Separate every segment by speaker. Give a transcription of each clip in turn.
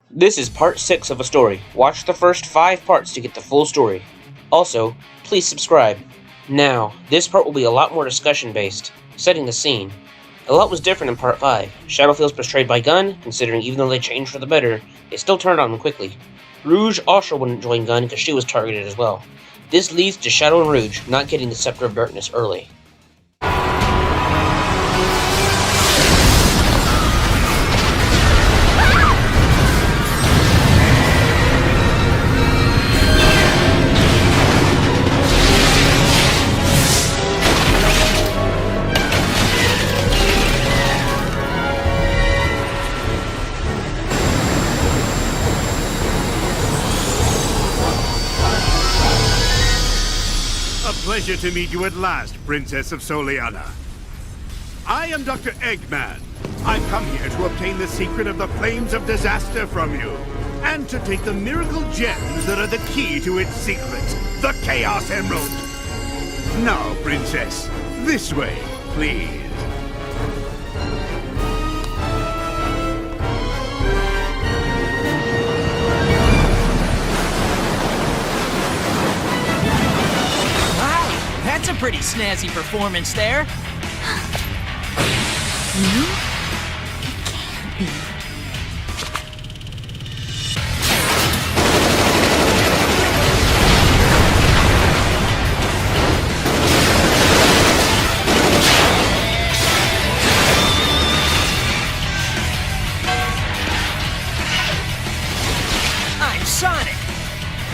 Speaker 1: This is part 6 of a story. Watch the first 5 parts to get the full story. Also, please subscribe. Now, this part will be a lot more discussion-based, setting the scene. A lot was different in part 5. Shadow feels betrayed by Gun, considering even though they changed for the better, they still turned on him quickly. Rouge also wouldn't join Gun because she was targeted as well. This leads to Shadow and Rouge not getting the Scepter of Darkness early.
Speaker 2: Pleasure to meet you at last, Princess of Soliana. I am Dr. Eggman. I've come here to obtain the secret of the Flames of Disaster from you, and to take the miracle gems that are the key to its secret, the Chaos Emerald. Now, Princess, this way, please.
Speaker 3: That's a pretty snazzy performance there.
Speaker 4: You? It can't be.
Speaker 3: I'm Sonic!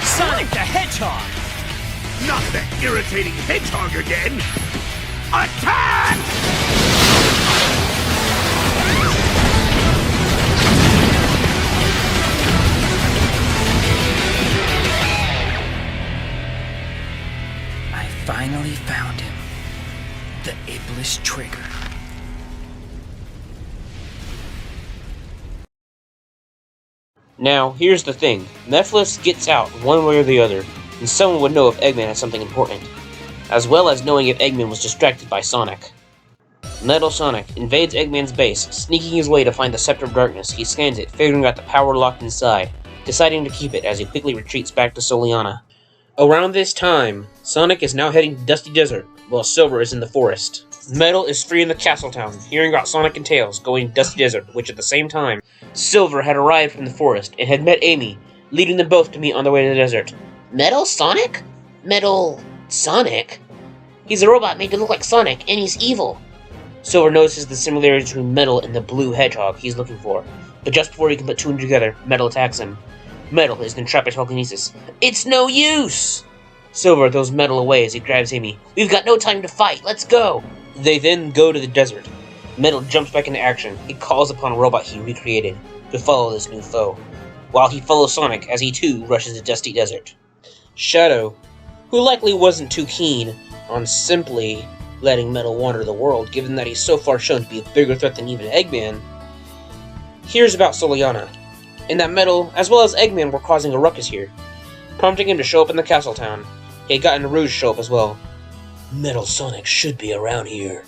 Speaker 3: Sonic the Hedgehog!
Speaker 2: Not the irritating hedgehog again! Attack!
Speaker 3: I finally found him. The Iblis Trigger.
Speaker 1: Now, here's the thing. Mephiles gets out one way or the other, and someone would know if Eggman had something important, as well as knowing if Eggman was distracted by Sonic. Metal Sonic invades Eggman's base, sneaking his way to find the Scepter of Darkness. He scans it, figuring out the power locked inside, deciding to keep it as he quickly retreats back to Soliana. Around this time, Sonic is now heading to Dusty Desert, while Silver is in the forest. Metal is free in the castle town, hearing about Sonic and Tails going to Dusty Desert, which at the same time, Silver had arrived from the forest and had met Amy, leading them both to meet on their way to the desert. Metal Sonic? Metal Sonic? He's a robot made to look like Sonic, and he's evil. Silver notices the similarity between Metal and the blue hedgehog he's looking for, but just before he can put two and two together, Metal attacks him. Metal is then trapped by telekinesis. It's no use! Silver throws Metal away as he grabs Amy. We've got no time to fight, let's go! They then go to the desert. Metal jumps back into action. He calls upon a robot he recreated to follow this new foe, while he follows Sonic as he too rushes the Dusty Desert. Shadow, who likely wasn't too keen on simply letting Metal wander the world, given that he's so far shown to be a bigger threat than even Eggman, hears about Soliana, and that Metal, as well as Eggman, were causing a ruckus here, prompting him to show up in the castle town. He had gotten Rouge to show up as well. Metal Sonic should be around here.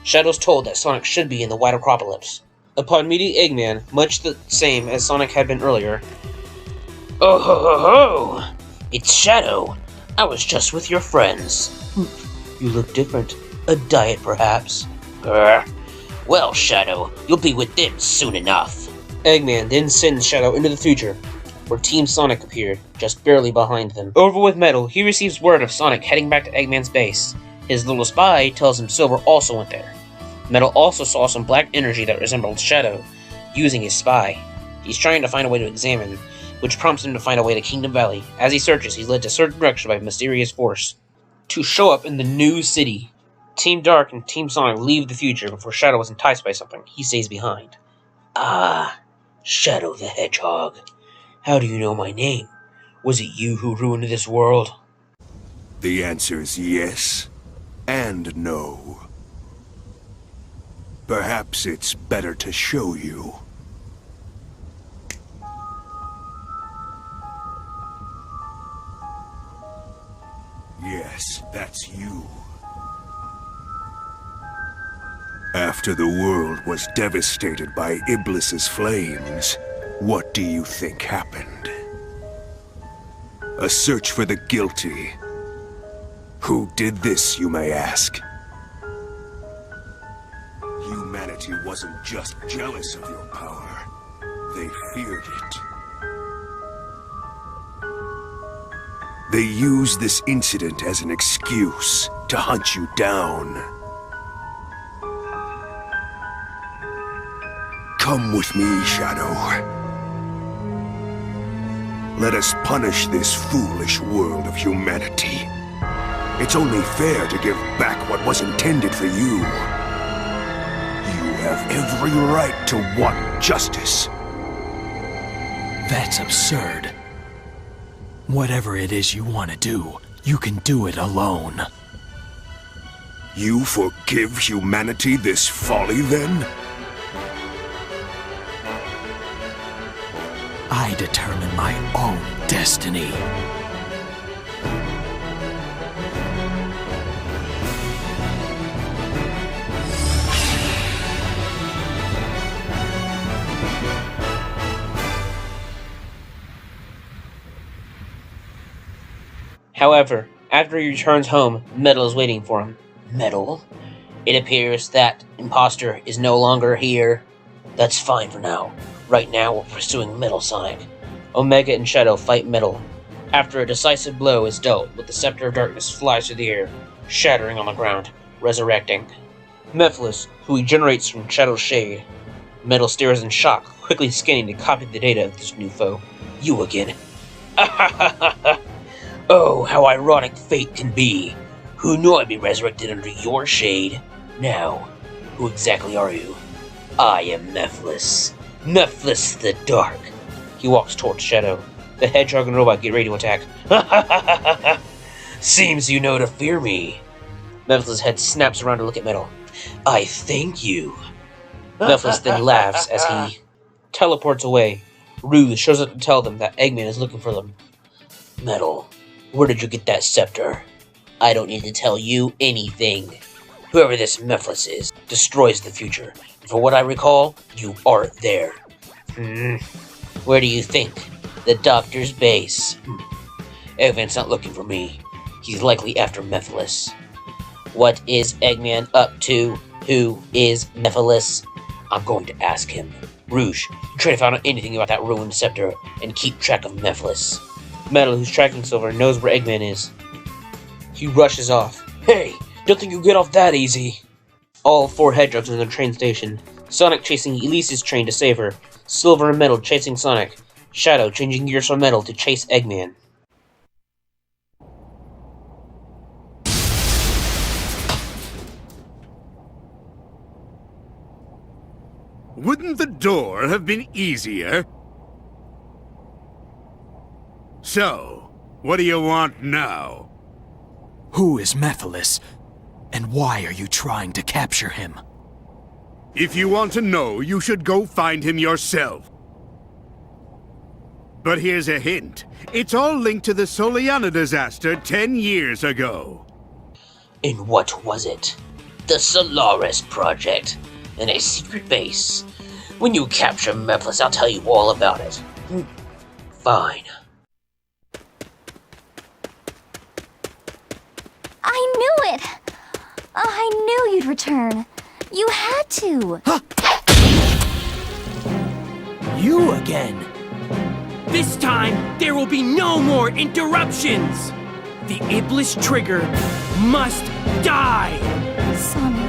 Speaker 1: Shadow's told that Sonic should be in the White Acropolis. Upon meeting Eggman, much the same as Sonic had been earlier. Oh ho ho ho! It's Shadow. I was just with your friends. You look different. A diet, perhaps? Well, Shadow, you'll be with them soon enough. Eggman then sends Shadow into the future, where Team Sonic appeared, just barely behind them. Over with Metal, he receives word of Sonic heading back to Eggman's base. His little spy tells him Silver also went there. Metal also saw some black energy that resembled Shadow, using his spy. He's trying to find a way to examine, which prompts him to find a way to Kingdom Valley. As he searches, he's led to certain direction by a mysterious force to show up in the new city. Team Dark and Team Sonic leave the future before Shadow was enticed by something. He stays behind. Ah, Shadow the Hedgehog. How do you know my name? Was it you who ruined this world?
Speaker 5: The answer is yes and no. Perhaps it's better to show you. Yes, that's you. After the world was devastated by Iblis's flames, what do you think happened? A search for the guilty. Who did this, you may ask? Humanity wasn't just jealous of your power. They feared it. They used this incident as an excuse to hunt you down. Come with me, Shadow. Let us punish this foolish world of humanity. It's only fair to give back what was intended for you. You have every right to want justice.
Speaker 3: That's absurd. Whatever it is you want to do, you can do it alone.
Speaker 5: You forgive humanity this folly, then?
Speaker 3: I determine my own destiny.
Speaker 1: However, after he returns home, Metal is waiting for him. Metal? It appears that imposter is no longer here. That's fine for now. Right now, we're pursuing Metal Sonic. Omega and Shadow fight Metal. After a decisive blow is dealt, with the Scepter of Darkness flies through the air, shattering on the ground, resurrecting Mephiles, who regenerates from Shadow's shade. Metal stares in shock, quickly scanning to copy the data of this new foe. You again. Oh, how ironic fate can be. Who knew I'd be resurrected under your shade? Now, who exactly are you? I am Mephiles. Mephiles the Dark. He walks towards Shadow. The Hedgehog and Robot get ready to attack. Seems you know to fear me. Mephiles' head snaps around to look at Metal. I thank you. Mephiles then laughs as he teleports away. Ruse shows up to tell them that Eggman is looking for them. Metal, where did you get that scepter? I don't need to tell you anything. Whoever this Mephiles is destroys the future. For what I recall, you aren't there. Where do you think? The doctor's base. Eggman's not looking for me. He's likely after Mephiles. What is Eggman up to? Who is Mephiles? I'm going to ask him. Rouge, try to find out anything about that ruined scepter and keep track of Mephiles. Metal, who's tracking Silver, knows where Eggman is. He rushes off. Hey, don't think you'll get off that easy. All four Hedgehogs are in the train station. Sonic chasing Elise's train to save her. Silver and Metal chasing Sonic. Shadow changing gears from Metal to chase Eggman.
Speaker 2: Wouldn't the door have been easier? So, what do you want now?
Speaker 3: Who is Mephiles? And why are you trying to capture him?
Speaker 2: If you want to know, you should go find him yourself. But here's a hint. It's all linked to the Soliana disaster 10 years ago.
Speaker 1: And what was it? The Solaris project. In a secret base. When you capture Mephiles, I'll tell you all about it. Fine.
Speaker 4: I knew it! I knew you'd return. You had to.
Speaker 3: You again! This time, there will be no more interruptions! The Iblis trigger must die!
Speaker 4: Sonic.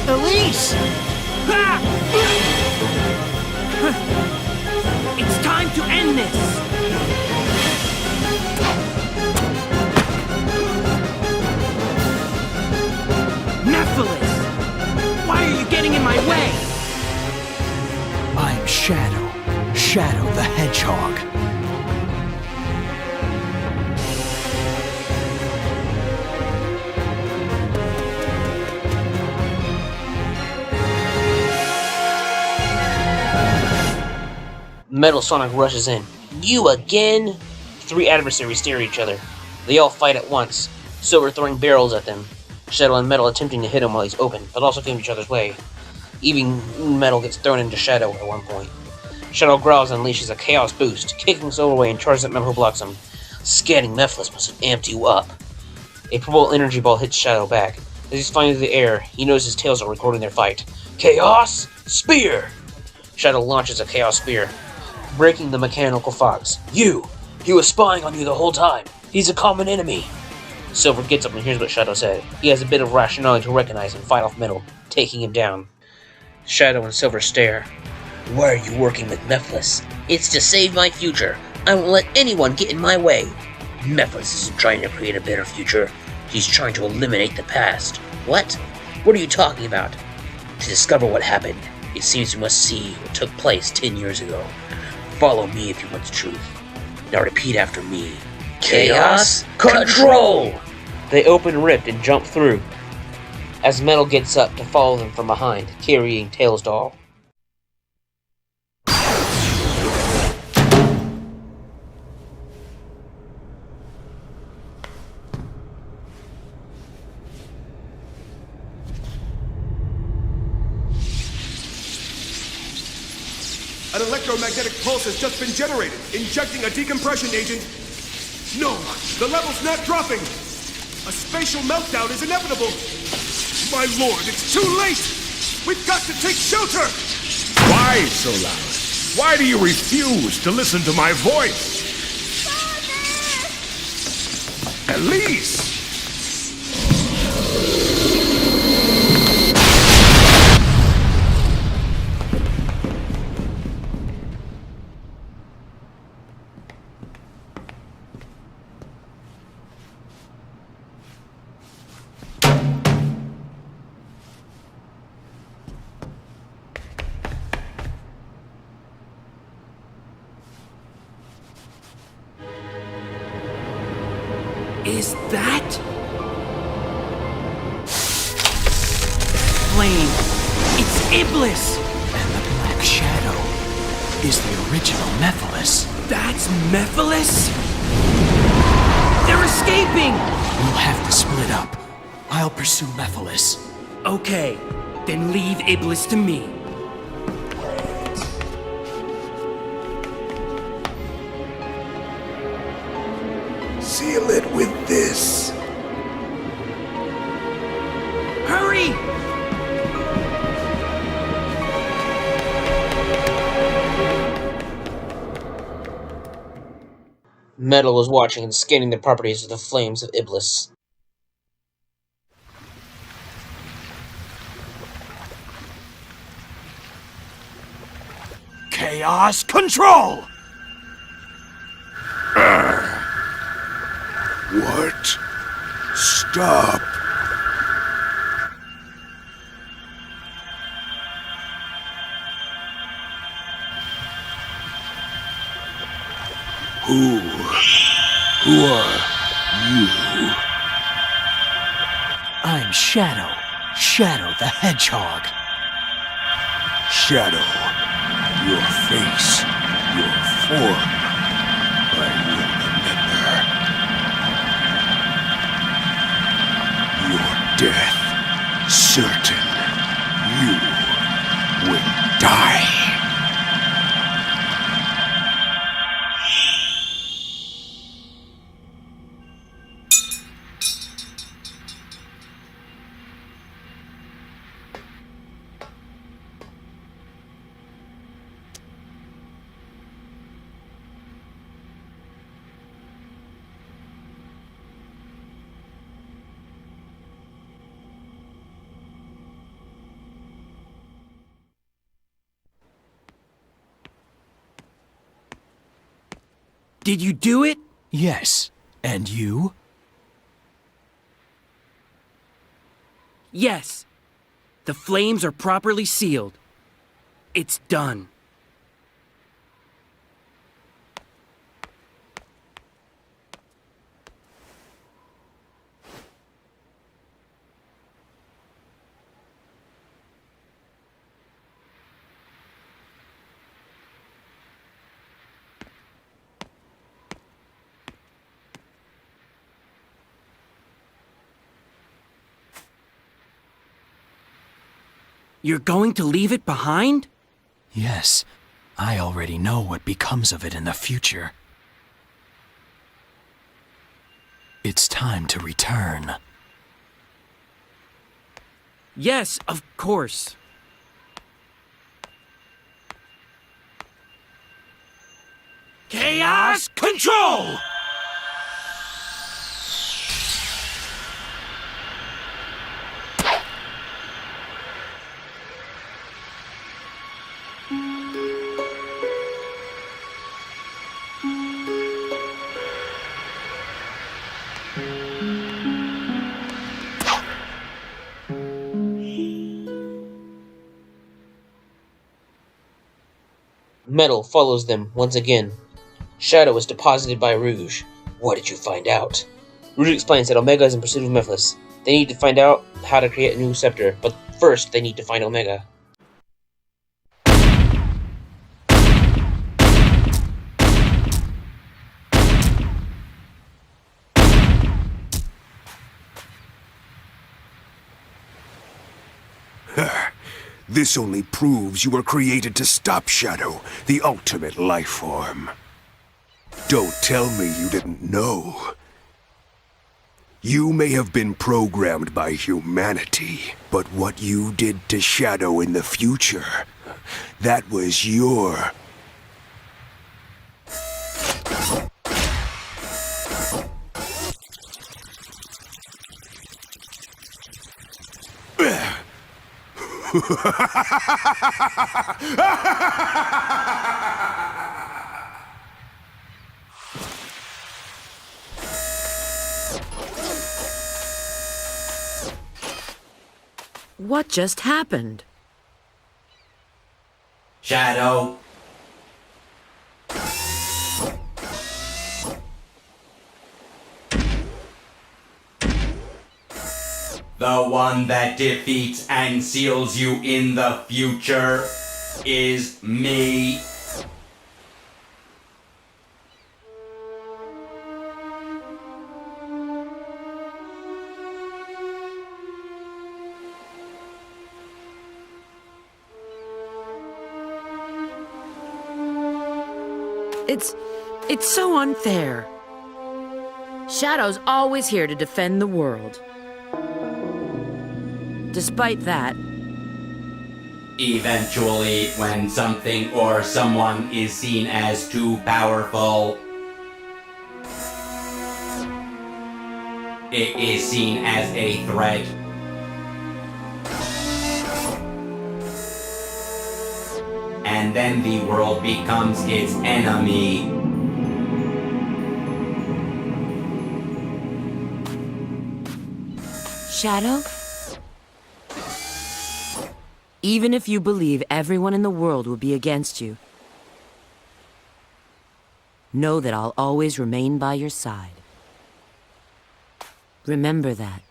Speaker 3: Elise! It's time to end this! Mephiles! Why are you getting in my way? I'm Shadow. Shadow the Hedgehog.
Speaker 1: Metal Sonic rushes in. You again? Three adversaries stare at each other. They all fight at once, Silver throwing barrels at them, Shadow and Metal attempting to hit him while he's open, but also getting each other's way. Even Metal gets thrown into Shadow at one point. Shadow growls and unleashes a Chaos Boost, kicking Silver away and charges at Metal who blocks him. Scanning Mephiles must have amped you up. A purple energy ball hits Shadow back. As he's flying through the air, he knows his tails are recording their fight. Chaos Spear! Shadow launches a Chaos Spear, breaking the mechanical fox. You! He was spying on you the whole time. He's a common enemy. Silver gets up and hears what Shadow said. He has a bit of rationality to recognize and fight off Metal, taking him down. Shadow and Silver stare. Why are you working with Mephiles? It's to save my future. I won't let anyone get in my way. Mephiles isn't trying to create a better future. He's trying to eliminate the past. What? What are you talking about? To discover what happened, it seems you must see what took place 10 years ago. Follow me if you want the truth. Now repeat after me. Chaos Control! They open a rift and jump through, as Metal gets up to follow them from behind, carrying Tails' doll.
Speaker 6: An electromagnetic pulse has just been generated, injecting a decompression agent. No, the level's not dropping. A spatial meltdown is inevitable. My lord, it's too late. We've got to take shelter.
Speaker 5: Why, Solaris? Why do you refuse to listen to my voice? Elise!
Speaker 3: Is that... Flame. It's Iblis!
Speaker 7: And the Black Shadow is the original Mephiles.
Speaker 3: That's Mephiles? They're escaping!
Speaker 7: We'll have to split up. I'll pursue Mephiles.
Speaker 3: Okay, then leave Iblis to me.
Speaker 5: Seal it with this.
Speaker 3: Hurry!
Speaker 1: Metal is watching and scanning the properties of the flames of Iblis.
Speaker 7: Chaos Control!
Speaker 5: What? Stop. Who are you?
Speaker 7: I'm Shadow. Shadow the Hedgehog.
Speaker 5: Shadow. Your face. Your form. I will remember. Your death. Certain. You will die.
Speaker 3: Did you do it?
Speaker 7: Yes. And you?
Speaker 3: Yes. The flames are properly sealed. It's done. You're going to leave it behind?
Speaker 7: Yes, I already know what becomes of it in the future. It's time to return.
Speaker 3: Yes, of course. Chaos Control!
Speaker 1: Metal follows them once again. Shadow is deposited by Rouge. What did you find out? Rouge explains that Omega is in pursuit of Mephiles. They need to find out how to create a new scepter, but first they need to find Omega.
Speaker 5: This only proves you were created to stop Shadow, the ultimate life form. Don't tell me you didn't know. You may have been programmed by humanity, but what you did to Shadow in the future, that was your...
Speaker 8: What just happened?
Speaker 9: Shadow. The one that defeats and seals you in the future is me.
Speaker 8: It's so unfair. Shadow's always here to defend the world. Despite that,
Speaker 9: Eventually, when something or someone is seen as too powerful, it is seen as a threat. And then the world becomes its enemy.
Speaker 8: Shadow? Even if you believe everyone in the world will be against you, know that I'll always remain by your side. Remember that.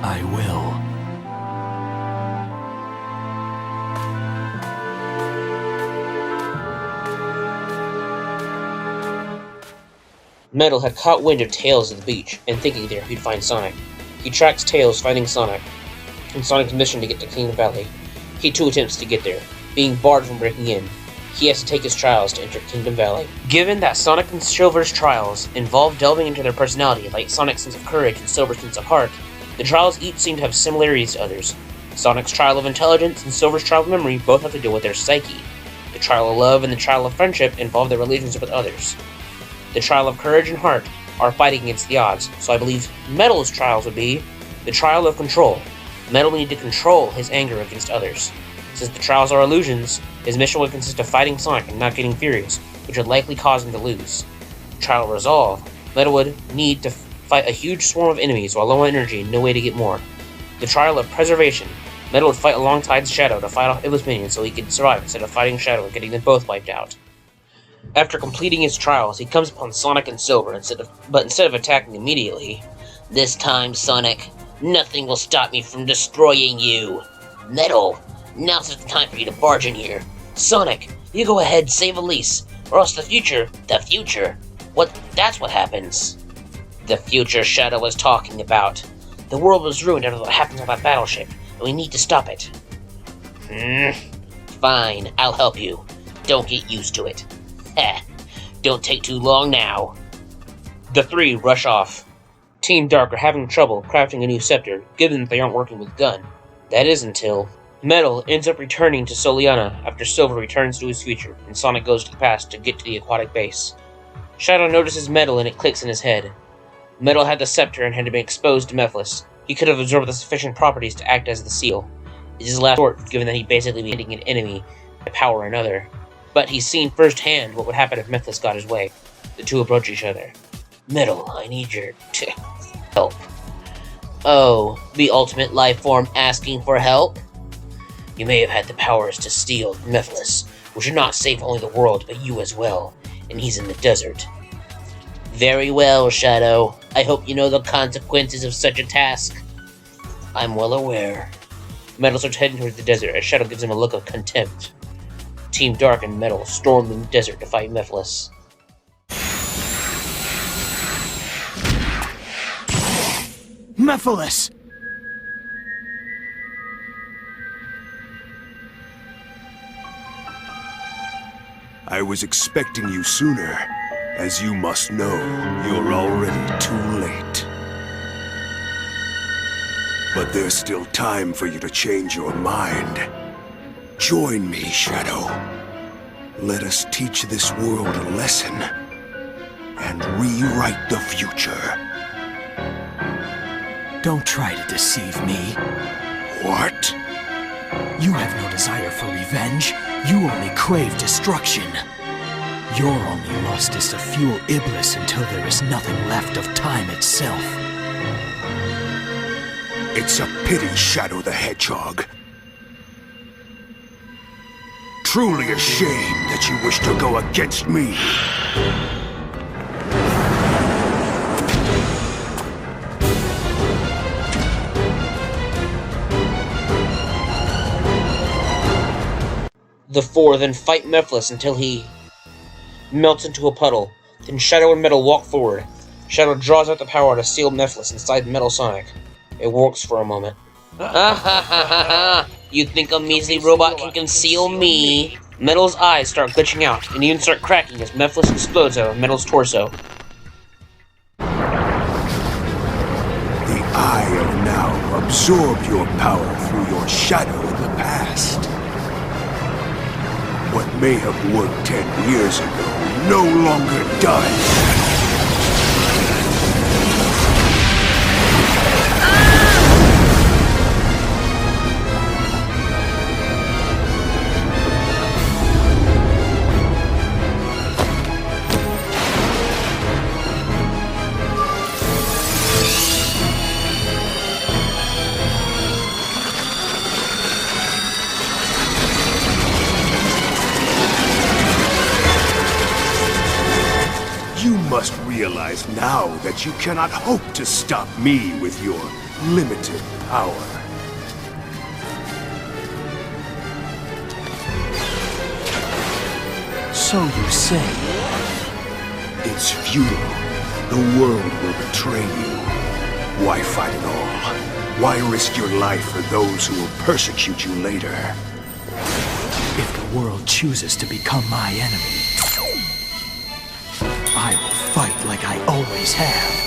Speaker 7: I will.
Speaker 1: Metal had caught wind of Tails at the beach, and thinking there he'd find Sonic. He tracks Tails fighting Sonic, and Sonic's mission to get to Kingdom Valley. He too attempts to get there, being barred from breaking in. He has to take his trials to enter Kingdom Valley. Given that Sonic and Silver's trials involve delving into their personality, like Sonic's sense of courage and Silver's sense of heart, the trials each seem to have similarities to others. Sonic's trial of intelligence and Silver's trial of memory both have to do with their psyche. The trial of love and the trial of friendship involve their relationship with others. The trial of courage and heart are fighting against the odds, so I believe Metal's trials would be the trial of control. Metal would need to control his anger against others. Since the trials are illusions, his mission would consist of fighting Sonic and not getting furious, which would likely cause him to lose. The trial of resolve, Metal would need to fight a huge swarm of enemies while low on energy and no way to get more. The trial of preservation, Metal would fight alongside Shadow to fight off Iblis minions so he could survive instead of fighting Shadow and getting them both wiped out. After completing his trials, he comes upon Sonic and Silver, instead of attacking immediately. This time, Sonic, nothing will stop me from destroying you. Metal, now's the time for you to barge in here. Sonic, you go ahead, save Elise, or else the future, that's what happens. The future Shadow was talking about. The world was ruined after what happened on that battleship, and we need to stop it. Fine, I'll help you. Don't get used to it. Heh. Don't take too long now. The three rush off. Team Dark are having trouble crafting a new scepter, given that they aren't working with Gun. That is until Metal ends up returning to Soliana after Silver returns to his future, and Sonic goes to the past to get to the aquatic base. Shadow notices Metal and it clicks in his head. Metal had the scepter and had been exposed to Mephiles. He could have absorbed the sufficient properties to act as the seal. It is his last resort, given that he'd basically be ending an enemy by power another. But he's seen firsthand what would happen if Mephiles got his way. The two approach each other. Metal, I need your help. Oh, the ultimate life form asking for help? You may have had the powers to steal Mephiles, which should not save only the world, but you as well, and he's in the desert. Very well, Shadow. I hope you know the consequences of such a task. I'm well aware. Metal starts heading towards the desert as Shadow gives him a look of contempt. Team Dark and Metal storm the desert to fight Mephiles.
Speaker 7: Mephiles!
Speaker 5: I was expecting you sooner. As you must know, you're already too late. But there's still time for you to change your mind. Join me, Shadow. Let us teach this world a lesson and rewrite the future.
Speaker 7: Don't try to deceive me.
Speaker 5: What?
Speaker 7: You have no desire for revenge. You only crave destruction. Your only lust is to fuel Iblis until there is nothing left of time itself.
Speaker 5: It's a pity, Shadow the Hedgehog. Truly a shame that you wish to go against me.
Speaker 1: The four then fight Mephiles until he melts into a puddle. Then Shadow and Metal walk forward. Shadow draws out the power to seal Mephiles inside Metal Sonic. It works for a moment. You think a measly robot can conceal me? Metal's eyes start glitching out, and even start cracking as Mephiles explodes out of Metal's torso.
Speaker 5: The Eye of Now absorbed your power through your shadow in the past. What may have worked 10 years ago no longer does. You must realize now that you cannot hope to stop me with your limited power.
Speaker 7: So you say.
Speaker 5: It's futile. The world will betray you. Why fight at all? Why risk your life for those who will persecute you later?
Speaker 7: If the world chooses to become my enemy, I will fight like I always have.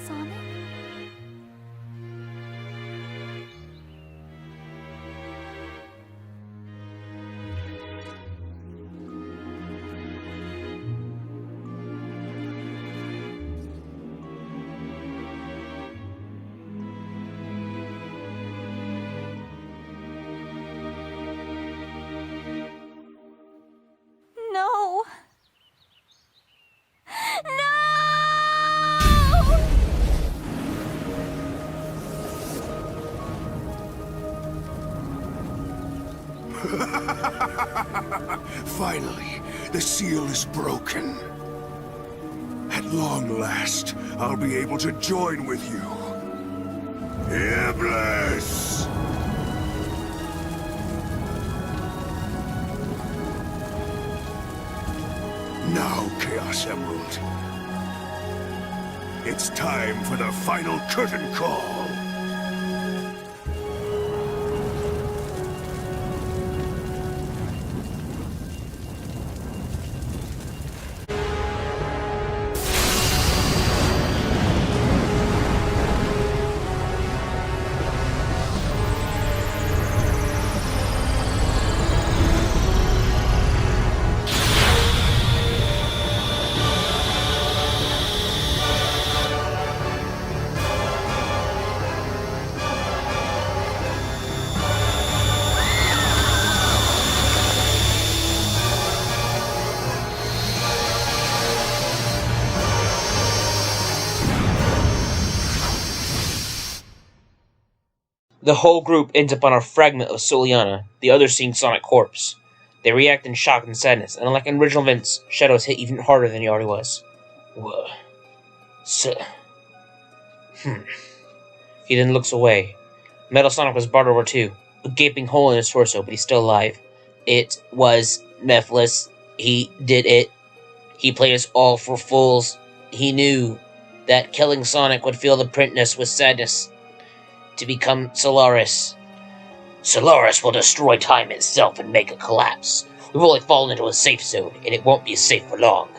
Speaker 4: Sonic? No! No!
Speaker 5: Finally, the seal is broken. At long last, I'll be able to join with you. Iblis! Now, Chaos Emerald. It's time for the final curtain call.
Speaker 1: The whole group ends up on a fragment of Soliana, the others seeing Sonic corpse. They react in shock and sadness, and like in original events, Shadow's hit even harder than he already was. Whoa. He then looks away. Metal Sonic was brought over too, a gaping hole in his torso, but he's still alive. It was Mephiles. He did it. He played us all for fools. He knew that killing Sonic would fill the printness with sadness to become Solaris. Solaris will destroy time itself and make it collapse. We've only fallen into a safe zone, and it won't be safe for long.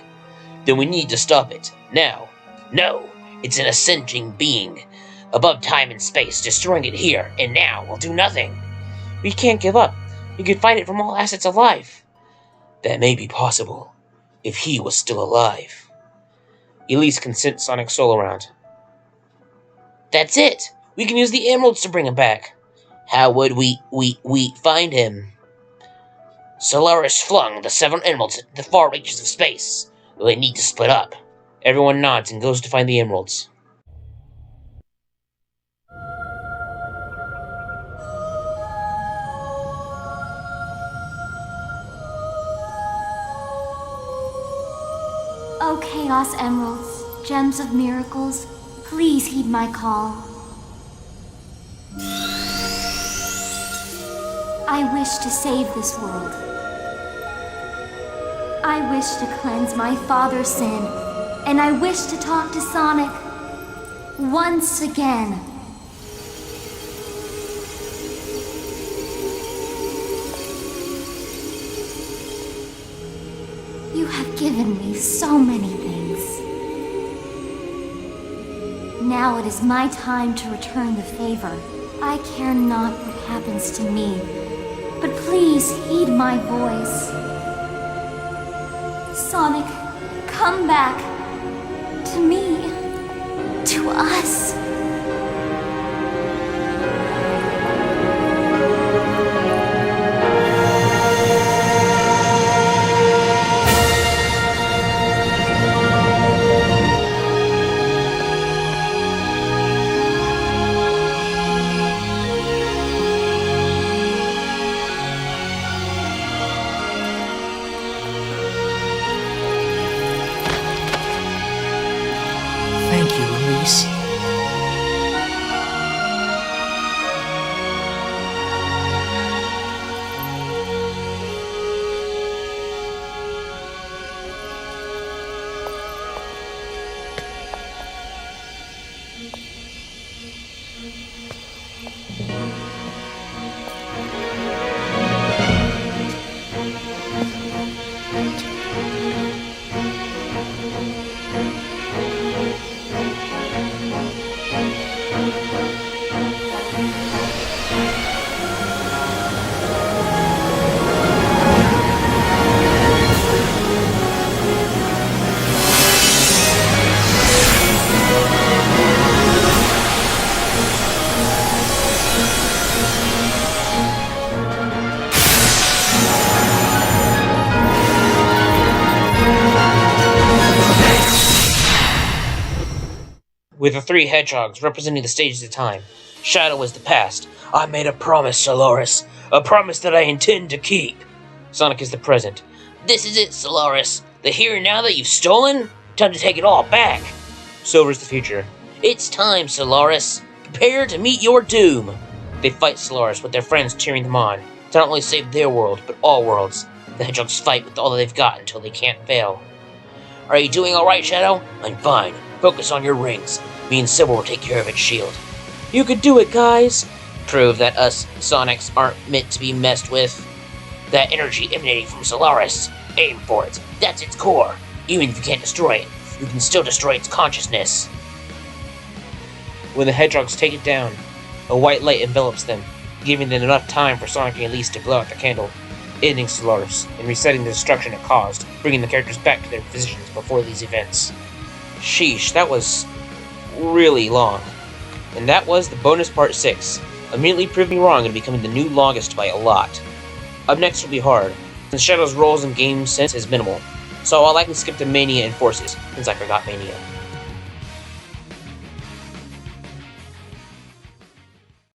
Speaker 1: Then we need to stop it. Now. No! It's an ascending being. Above time and space, destroying it here and now will do nothing. We can't give up. We could fight it from all assets alive. That may be possible, if he was still alive. Elise can send Sonic's soul around. That's it! We can use the emeralds to bring him back. How would we find him? Solaris flung the 7 emeralds into the far reaches of space. We need to split up. Everyone nods and goes to find the emeralds.
Speaker 4: Oh, Chaos Emeralds, Gems of Miracles, please heed my call. I wish to save this world. I wish to cleanse my father's sin, and I wish to talk to Sonic once again. You have given me so many things. Now it is my time to return the favor. I care not what happens to me, but please heed my voice. Sonic, come back. To me. To us.
Speaker 7: Thank you, Elise.
Speaker 1: with the three hedgehogs representing the stages of time. Shadow is the past. I made a promise, Solaris. A promise that I intend to keep. Sonic is the present. This is it, Solaris. The here and now that you've stolen? Time to take it all back. Silver's the future. It's time, Solaris. Prepare to meet your doom. They fight Solaris with their friends cheering them on, to not only save their world, but all worlds. The hedgehogs fight with all that they've got until they can't fail. Are you doing alright, Shadow? I'm fine. Focus on your rings. Me and Silver will take care of its shield. You could do it, guys. Prove that us Sonics aren't meant to be messed with. That energy emanating from Solaris. Aim for it. That's its core. Even if you can't destroy it, you can still destroy its consciousness. When the hedgehogs take it down, a white light envelops them, giving them enough time for Sonic and Elise to blow out the candle, ending Solaris and resetting the destruction it caused, bringing the characters back to their positions before these events. Sheesh, that was really long. And that was the bonus part 6, immediately proving wrong and becoming the new longest by a lot. Up next will be hard, since Shadow's roles in game sense is minimal, so I'll likely skip to Mania and Forces, since I forgot Mania.